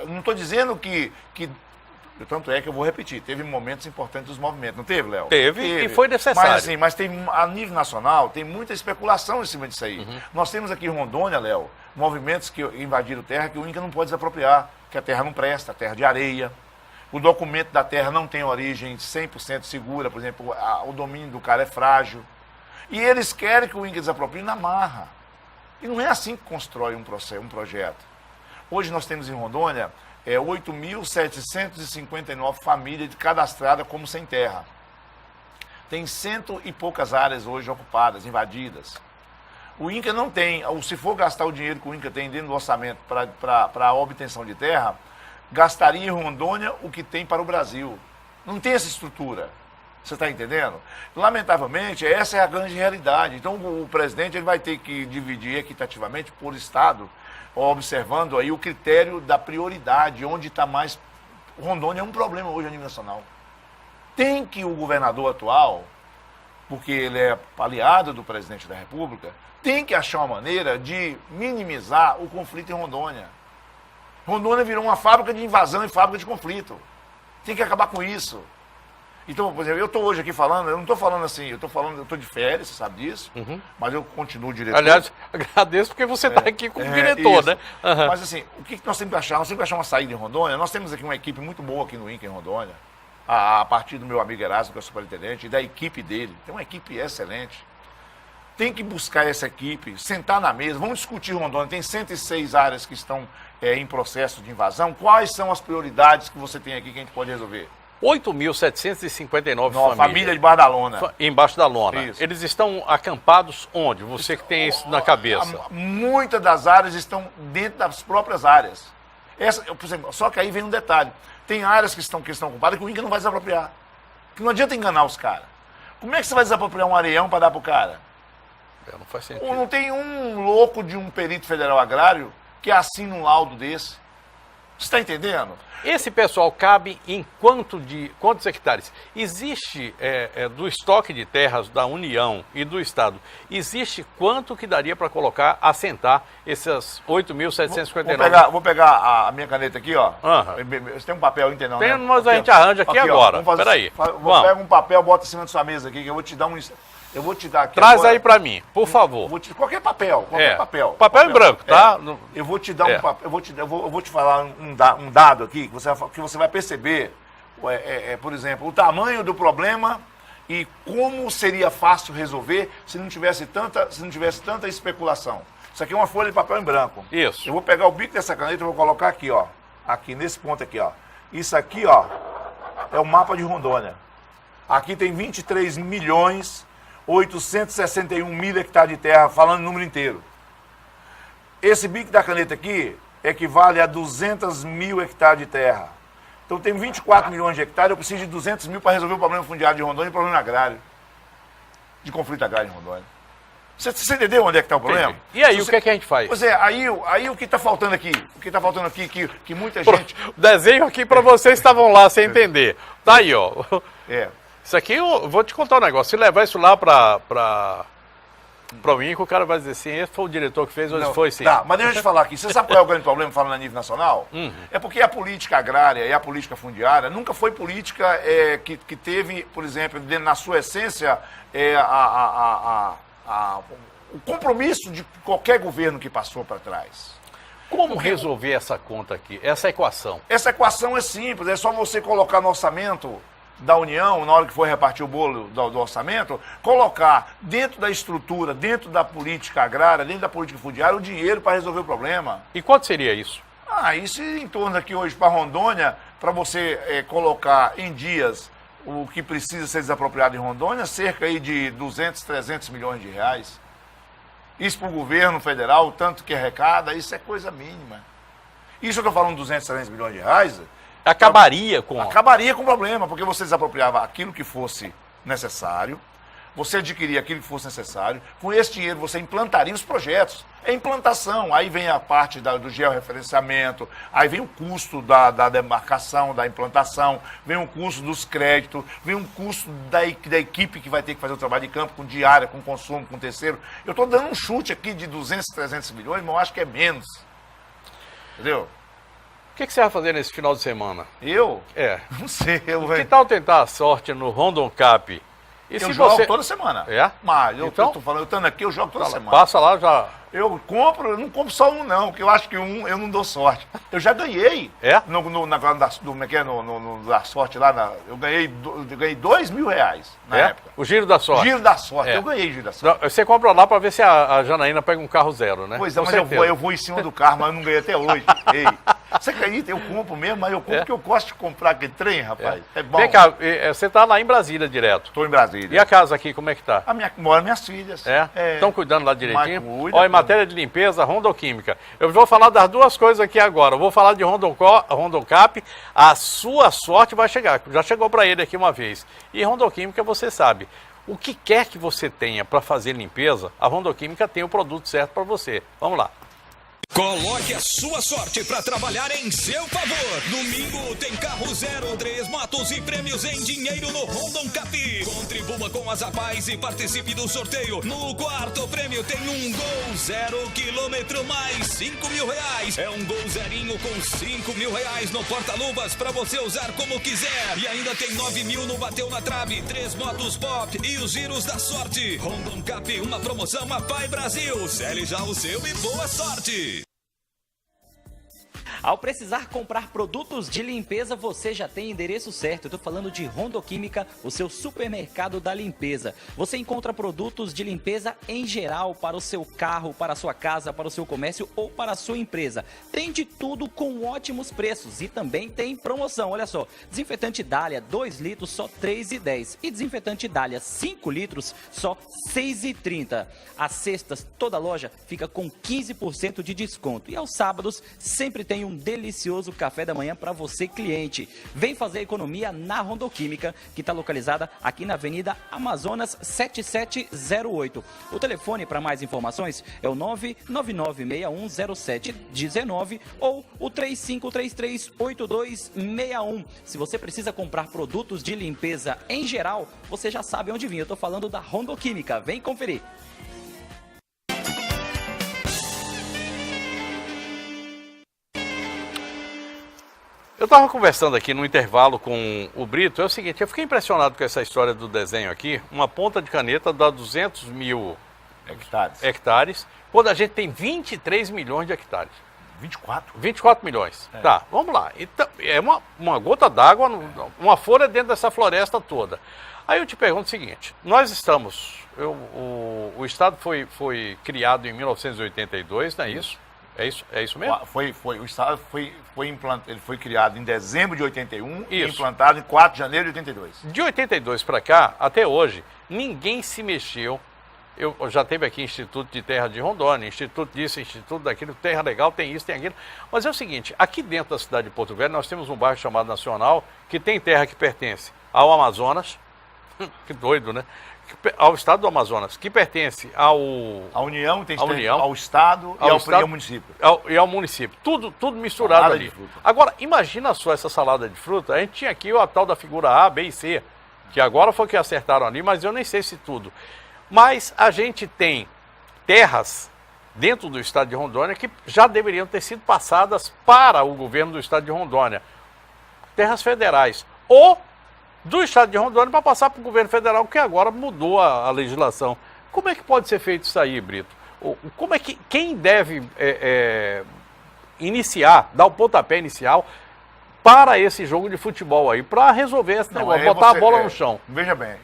não estou dizendo que tanto é que eu vou repetir, teve momentos importantes dos movimentos, não teve, Léo? Teve e foi necessário. Mas a nível nacional tem muita especulação em cima disso aí. Nós temos aqui em Rondônia, Léo, movimentos que invadiram terra que o INCRA não pode desapropriar, que a terra não presta, a terra de areia. O documento da terra não tem origem 100% segura, por exemplo, o domínio do cara é frágil. E eles querem que o INCRA desaproprie na marra. E não é assim que constrói um projeto. Hoje nós temos em Rondônia 8.759 famílias cadastradas como sem terra. Tem 100 e poucas áreas hoje ocupadas, invadidas. O INCRA não tem, se for gastar o dinheiro que o INCRA tem dentro do orçamento para a obtenção de terra, gastaria em Rondônia o que tem para o Brasil. Não tem essa estrutura. Você está entendendo? Lamentavelmente, essa é a grande realidade. Então, o presidente ele vai ter que dividir equitativamente por estado, observando aí o critério da prioridade, onde está mais... Rondônia é um problema hoje a nível nacional. Tem que o governador atual, porque ele é aliado do presidente da República, tem que achar uma maneira de minimizar o conflito em Rondônia. Rondônia virou uma fábrica de invasão e fábrica de conflito. Tem que acabar com isso. Então, por exemplo, eu estou hoje aqui falando, eu não estou falando assim, eu estou de férias, você sabe disso, mas eu continuo diretor. Aliás, agradeço porque você está aqui como diretor, isso. né? Mas assim, o que nós temos que achar? Nós temos que achar uma saída em Rondônia. Nós temos aqui uma equipe muito boa aqui no INCRA em Rondônia, a partir do meu amigo Erasmo, que é o superintendente, e da equipe dele. Tem uma equipe excelente. Tem que buscar essa equipe, sentar na mesa, vamos discutir Rondônia. Tem 106 áreas que estão em processo de invasão. Quais são as prioridades que você tem aqui que a gente pode resolver? 8.759 famílias debaixo da lona. Embaixo da lona. Isso. Eles estão acampados onde? Você que tem isso na cabeça. Muitas das áreas estão dentro das próprias áreas. Por exemplo, só que aí vem um detalhe. Tem áreas que estão ocupadas que o INCRA não vai desapropriar. Que não adianta enganar os caras. Como é que você vai desapropriar um areião para dar para o cara? Não faz sentido. Não tem um louco de um perito federal agrário que assina um laudo desse. Você está entendendo? Esse pessoal cabe em quantos hectares? Existe, do estoque de terras da União e do Estado, existe quanto que daria para colocar, assentar essas 8.759? Vou pegar a minha caneta aqui, ó. Você tem um papel, entendeu? Tem, mas a gente arranja aqui agora. Espera aí. Pega um papel, bota em cima da sua mesa aqui, que eu vou te dar um... Eu vou te dar aqui. Traz agora, aí para mim, por favor. Qualquer papel, papel. Papel em branco, tá? Eu vou te dar um papel, eu vou te falar um dado aqui que você vai perceber, por exemplo, o tamanho do problema e como seria fácil resolver se não tivesse tanta especulação. Isso aqui é uma folha de papel em branco. Isso. Eu vou pegar o bico dessa caneta e vou colocar aqui, ó. Aqui nesse ponto aqui, ó. Isso aqui, ó, é o mapa de Rondônia. Aqui tem 23.861.000 hectares de terra, falando o número inteiro. Esse bico da caneta aqui equivale a 200 mil hectares de terra. Então, eu tenho 24 milhões de hectares, eu preciso de 200 mil para resolver o problema fundiário de Rondônia e o problema agrário, de conflito agrário em Rondônia. Você entendeu onde é que está o problema? Entendi. E aí, o que é que a gente faz? Pois é, aí o que está faltando aqui? O que está faltando aqui que muita gente... O desenho aqui para vocês estavam lá sem entender. Tá aí, ó. É. Isso aqui, eu vou te contar um negócio. Se levar isso lá para o INCO, o cara vai dizer assim, esse foi o diretor que fez, ou foi sim. Tá, mas deixa eu te falar aqui. Você sabe qual é o grande problema, falando a nível nacional? É porque a política agrária e a política fundiária nunca foi política que teve, por exemplo, na sua essência, o compromisso de qualquer governo que passou para trás. Como resolver essa conta aqui, essa equação? Essa equação é simples, é só você colocar no orçamento da União, na hora que for repartir o bolo do orçamento, colocar dentro da estrutura, dentro da política agrária, dentro da política fundiária, o dinheiro para resolver o problema. E quanto seria isso? Isso em torno aqui hoje para Rondônia, para você colocar em dias o que precisa ser desapropriado em Rondônia, cerca aí de 200, 300 milhões de reais. Isso para o governo federal, o tanto que arrecada, isso é coisa mínima. Isso eu estou falando de 200, 300 milhões de reais. Acabaria com o problema, porque você desapropriava aquilo que fosse necessário, você adquiria aquilo que fosse necessário, com esse dinheiro você implantaria os projetos. É implantação, aí vem a parte do georreferenciamento, aí vem o custo da demarcação, da implantação, vem o custo dos créditos, vem o custo da equipe que vai ter que fazer o trabalho de campo, com diária, com consumo, com terceiro. Eu estou dando um chute aqui de 200, 300 milhões, mas eu acho que é menos. Entendeu? O que você vai fazer nesse final de semana? Eu? É. Não sei. Que tal tentar a sorte no Rondon Cup? E eu jogo toda semana. É? Mas eu então, estou falando, eu estando aqui, eu jogo toda semana. Passa lá já. Eu não compro só um não, porque eu acho que um eu não dou sorte. Eu já ganhei. É? Da sorte lá, eu ganhei R$2.000 na época. O giro da sorte. Giro da sorte, eu ganhei o giro da sorte. Você compra lá para ver se a Janaína pega um carro zero, né? Pois é, mas eu vou em cima do carro, mas eu não ganhei até hoje. Ei, você acredita? Eu compro mesmo, mas eu compro porque eu gosto de comprar aquele trem, rapaz. É bom. Vem cá, você tá lá em Brasília direto. Estou em Brasília. E a casa aqui, como é que tá? Moram minhas filhas. Estão cuidando lá direitinho? Cuida, Ó, em matéria de limpeza, Rondoquímica. Eu vou falar das duas coisas aqui agora. Eu vou falar de Rondon Cap. A sua sorte vai chegar. Já chegou para ele aqui uma vez. E Rondoquímica, você sabe. O que quer que você tenha para fazer limpeza, a Rondoquímica tem o produto certo para você. Vamos lá. Coloque a sua sorte para trabalhar em seu favor. Domingo tem carro 0, 3 motos e prêmios em dinheiro no Rondon Cap. Contribua com as Apais e participe do sorteio. No quarto prêmio tem um Gol 0 quilômetro mais R$5.000. É um Gol zerinho com R$5.000 no porta-luvas para você usar como quiser. E ainda tem 9.000 no Bateu na Trave, 3 motos pop e os giros da sorte. Rondon Cap, uma promoção Apai Brasil. Cele já o seu e boa sorte. Ao precisar comprar produtos de limpeza, você já tem endereço certo. Eu estou falando de Rondoquímica, o seu supermercado da limpeza. Você encontra produtos de limpeza em geral para o seu carro, para a sua casa, para o seu comércio ou para a sua empresa. Tem de tudo com ótimos preços e também tem promoção. Olha só, desinfetante Dália 2 litros só R$3,10 e desinfetante Dália 5 litros só R$6,30. Às sextas, toda loja fica com 15% de desconto e aos sábados sempre tem um delicioso café da manhã para você, cliente. Vem fazer economia na Rondoquímica, que está localizada aqui na Avenida Amazonas 7708. O telefone para mais informações é o 999610719 ou o 35338261. Se você precisa comprar produtos de limpeza em geral, você já sabe onde vir. Eu estou falando da Rondoquímica. Vem conferir. Eu estava conversando aqui no intervalo com o Brito, é o seguinte, eu fiquei impressionado com essa história do desenho aqui, uma ponta de caneta dá 200 mil hectares, quando a gente tem 23 milhões de hectares. 24 milhões. É. Tá, vamos lá. Então, é uma gota d'água, uma folha dentro dessa floresta toda. Aí eu te pergunto o seguinte, nós estamos, o Estado foi criado em 1982, não é isso? É isso mesmo? O Estado ele foi criado em dezembro de 81 e Isso. implantado em 4 de janeiro de 82. De 82 para cá, até hoje, ninguém se mexeu Eu já teve aqui Instituto de Terra de Rondônia, Instituto disso, Instituto daquilo, Terra Legal, tem isso, tem aquilo. Mas é o seguinte, aqui dentro da cidade de Porto Velho, nós temos um bairro chamado Nacional, que tem terra que pertence ao Amazonas, que doido, né? Ao estado do Amazonas, que pertence à União, ao estado e ao município. E ao município. Tudo misturado salada ali. Agora, imagina só essa salada de fruta. A gente tinha aqui a tal da figura A, B e C, que agora foi que acertaram ali, mas eu nem sei se tudo. Mas a gente tem terras dentro do estado de Rondônia que já deveriam ter sido passadas para o governo do estado de Rondônia. Terras federais. Ou do estado de Rondônia para passar para o governo federal, que agora mudou a legislação. Como é que pode ser feito isso aí, Brito? Como é que quem deve iniciar, dar o pontapé inicial para esse jogo de futebol aí, para resolver esse negócio, botar a bola no chão? Veja bem.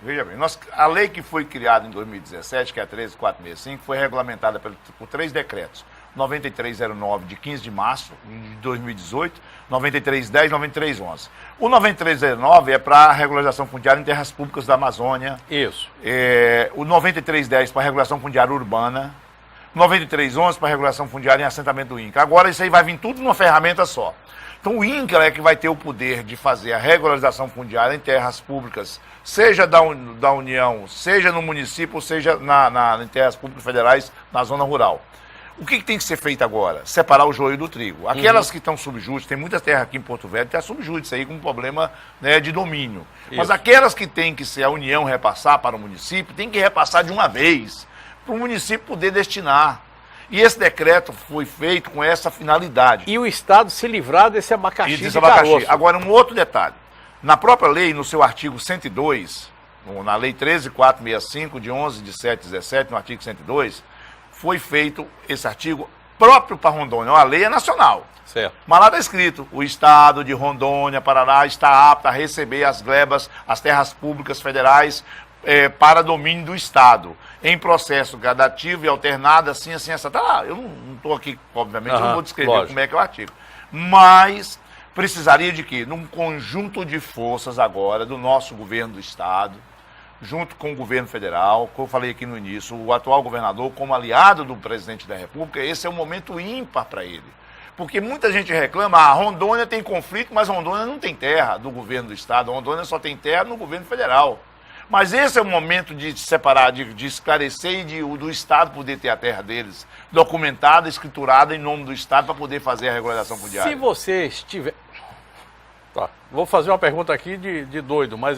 A lei que foi criada em 2017, que é a 13465, foi regulamentada por 3 decretos. 9309, de 15 de março de 2018, 9310, 9311. O 9309 é para a regularização fundiária em terras públicas da Amazônia. Isso. O 9310 para a regulação fundiária urbana. 9311 para a regulação fundiária em assentamento do INCRA. Agora isso aí vai vir tudo numa ferramenta só. Então o INCRA é que vai ter o poder de fazer a regularização fundiária em terras públicas, seja da União, seja no município, seja em terras públicas federais na zona rural. O que tem que ser feito agora? Separar o joio do trigo. Aquelas que estão subjúdice, tem muitas terras aqui em Porto Velho que está subjúdice aí com um problema, né, de domínio. Isso. Mas aquelas que tem que ser a União repassar para o município, tem que repassar de uma vez, para o município poder destinar. E esse decreto foi feito com essa finalidade. E o Estado se livrar desse abacaxi de caroço. Agora, um outro detalhe. Na própria lei, no seu artigo 102, na lei 13465, de 11 de 7/17, no artigo 102, foi feito esse artigo próprio para Rondônia. A lei é nacional. Certo. Mas lá está escrito, o Estado de Rondônia, Paraná, está apto a receber as glebas, as terras públicas federais para domínio do Estado, em processo gradativo e alternado, assim, essa. Tá lá, eu não estou aqui, obviamente, eu não vou descrever como é que é o artigo. Mas precisaria de quê? Num conjunto de forças agora do nosso governo do Estado, junto com o governo federal, como eu falei aqui no início, o atual governador, como aliado do presidente da República, esse é um momento ímpar para ele. Porque muita gente reclama, Rondônia tem conflito, mas Rondônia não tem terra do governo do Estado, Rondônia só tem terra no governo federal. Mas esse é o momento de separar, de esclarecer e do Estado poder ter a terra deles documentada, escriturada em nome do Estado para poder fazer a regularização fundiária. Se você estiver... Tá. Vou fazer uma pergunta aqui de doido, mas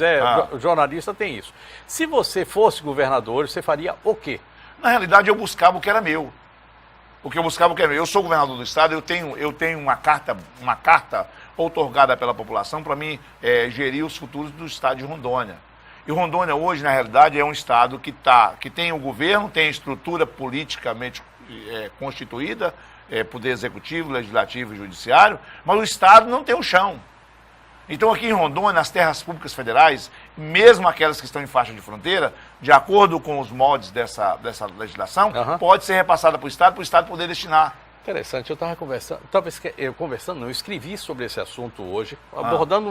jornalista tem isso. Se você fosse governador, você faria o quê? Na realidade, eu buscava o que era meu. Eu sou governador do Estado, eu tenho uma carta outorgada pela população para mim gerir os futuros do Estado de Rondônia. E Rondônia hoje, na realidade, é um Estado que tem o governo, tem a estrutura politicamente constituída, poder executivo, legislativo e judiciário, mas o Estado não tem o chão. Então, aqui em Rondônia, as terras públicas federais, mesmo aquelas que estão em faixa de fronteira, de acordo com os moldes dessa legislação, pode ser repassada para o Estado poder destinar. Interessante, eu estava conversando, eu escrevi sobre esse assunto hoje, abordando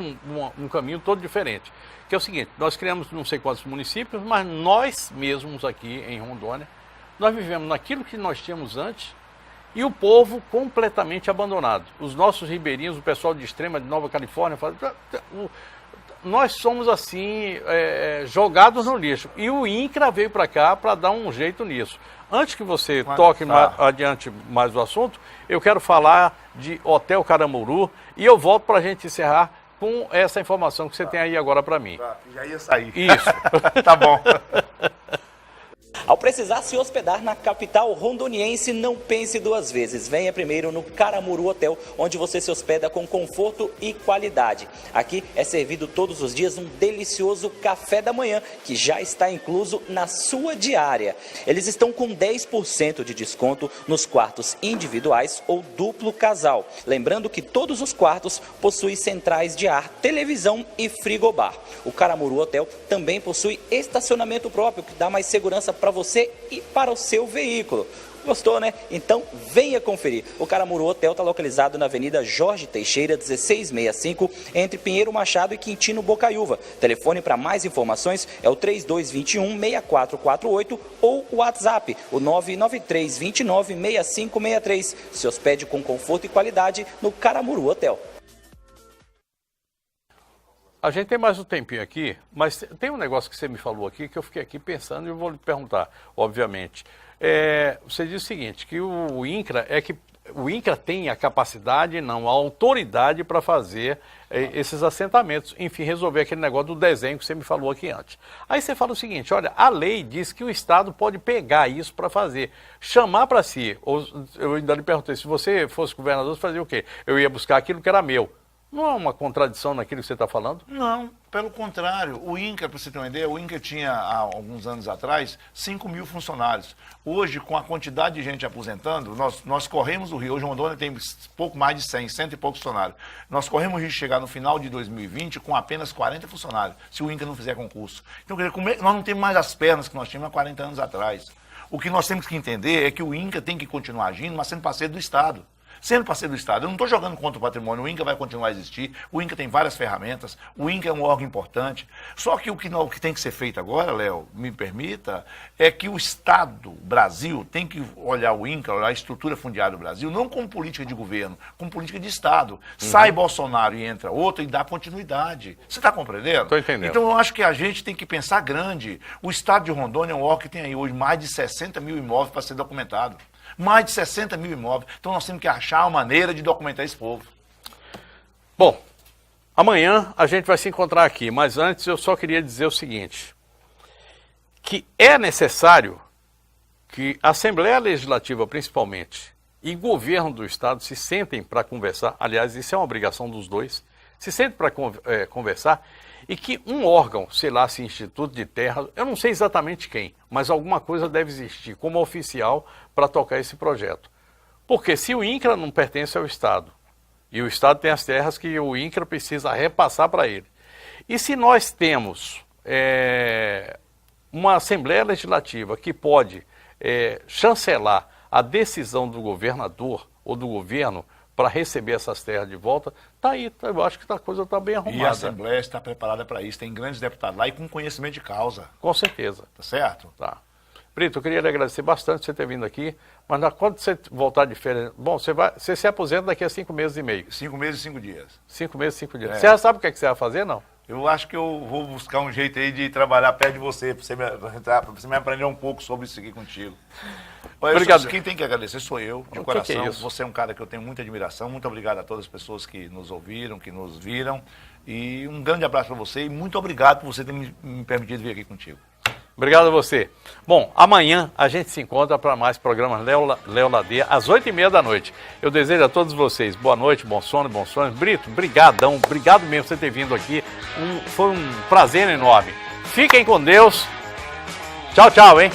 um caminho todo diferente. Que é o seguinte, nós criamos não sei quantos municípios, mas nós mesmos aqui em Rondônia, nós vivemos naquilo que nós tínhamos antes, e o povo completamente abandonado. Os nossos ribeirinhos, o pessoal de Extrema, de Nova Califórnia, nós somos assim, jogados no lixo. E o INCRA veio para cá para dar um jeito nisso. Antes que você toque adiante mais o assunto, eu quero falar de Hotel Caramuru e eu volto para a gente encerrar com essa informação que você tem aí agora para mim. Já ia sair. Isso. Tá bom. Ao precisar se hospedar na capital rondoniense, não pense duas vezes. Venha primeiro no Caramuru Hotel, onde você se hospeda com conforto e qualidade. Aqui é servido todos os dias um delicioso café da manhã, que já está incluso na sua diária. Eles estão com 10% de desconto nos quartos individuais ou duplo casal. Lembrando que todos os quartos possuem centrais de ar, televisão e frigobar. O Caramuru Hotel também possui estacionamento próprio, que dá mais segurança para você e para o seu veículo. Gostou, né? Então venha conferir. O Caramuru Hotel está localizado na Avenida Jorge Teixeira, 1665, entre Pinheiro Machado e Quintino Bocaiúva. Telefone para mais informações é o 3221-6448 ou o WhatsApp, o 99329-6563. Se hospede com conforto e qualidade no Caramuru Hotel. A gente tem mais um tempinho aqui, mas tem um negócio que você me falou aqui que eu fiquei aqui pensando e eu vou lhe perguntar, obviamente. Você diz o seguinte, que o INCRA tem a capacidade, não, a autoridade para fazer esses assentamentos, enfim, resolver aquele negócio do desenho que você me falou aqui antes. Aí você fala o seguinte, olha, a lei diz que o Estado pode pegar isso para fazer, chamar para si, ou eu ainda lhe perguntei, se você fosse governador, você fazia o quê? Eu ia buscar aquilo que era meu. Não é uma contradição naquilo que você está falando? Não, pelo contrário. O INCRA, para você ter uma ideia, o INCRA tinha, há alguns anos atrás, 5 mil funcionários. Hoje, com a quantidade de gente aposentando, nós corremos o risco. Hoje, Rondônia tem pouco mais de 100 e poucos funcionários. Nós corremos o risco de chegar no final de 2020 com apenas 40 funcionários, se o INCRA não fizer concurso. Então, quer dizer, nós não temos mais as pernas que nós tínhamos há 40 anos atrás. O que nós temos que entender é que o INCRA tem que continuar agindo, mas sendo parceiro do Estado. Sendo parceiro do Estado, eu não estou jogando contra o patrimônio, o INCRA vai continuar a existir, o INCRA tem várias ferramentas, o INCRA é um órgão importante, só que o que tem que ser feito agora, Léo, me permita, é que o Estado, Brasil, tem que olhar o INCRA, olhar a estrutura fundiária do Brasil, não como política de governo, como política de Estado. Sai Bolsonaro e entra outro e dá continuidade. Você está compreendendo? Estou entendendo. Então eu acho que a gente tem que pensar grande. O Estado de Rondônia é um órgão que tem aí hoje mais de 60 mil imóveis para ser documentado. Mais de 60 mil imóveis. Então nós temos que achar uma maneira de documentar esse povo. Bom, amanhã a gente vai se encontrar aqui, mas antes eu só queria dizer o seguinte, que é necessário que a Assembleia Legislativa, principalmente, e governo do Estado se sentem para conversar, aliás, isso é uma obrigação dos dois, se sentem para conversar, e que um órgão, sei lá, se Instituto de Terra, eu não sei exatamente quem, mas alguma coisa deve existir como oficial para tocar esse projeto. Porque se o INCRA não pertence ao Estado, e o Estado tem as terras que o INCRA precisa repassar para ele, e se nós temos uma Assembleia Legislativa que pode chancelar a decisão do governador ou do governo para receber essas terras de volta, tá aí, eu acho que a coisa está bem arrumada. E a Assembleia está preparada para isso, tem grandes deputados lá e com conhecimento de causa. Com certeza. Tá certo? Tá. Brito, eu queria lhe agradecer bastante você ter vindo aqui, mas quando você voltar de férias, bom, você se aposenta daqui a 5 meses e meio. 5 meses e 5 dias. 5 meses e 5 dias. Você já sabe o que você vai fazer, não? Eu acho que eu vou buscar um jeito aí de trabalhar perto de você, para você me aprender um pouco sobre isso aqui contigo. Obrigado. Quem tem que agradecer sou eu, de coração. Que é isso? Você é um cara que eu tenho muita admiração. Muito obrigado a todas as pessoas que nos ouviram, que nos viram. E um grande abraço para você e muito obrigado por você ter me permitido vir aqui contigo. Obrigado a você. Bom, amanhã a gente se encontra para mais programas Léo Ladeia, às 8h30 da noite. Eu desejo a todos vocês boa noite, bom sono, bom sonho. Brito, brigadão, obrigado mesmo por você ter vindo aqui. Foi um prazer enorme. Fiquem com Deus. Tchau, tchau, hein?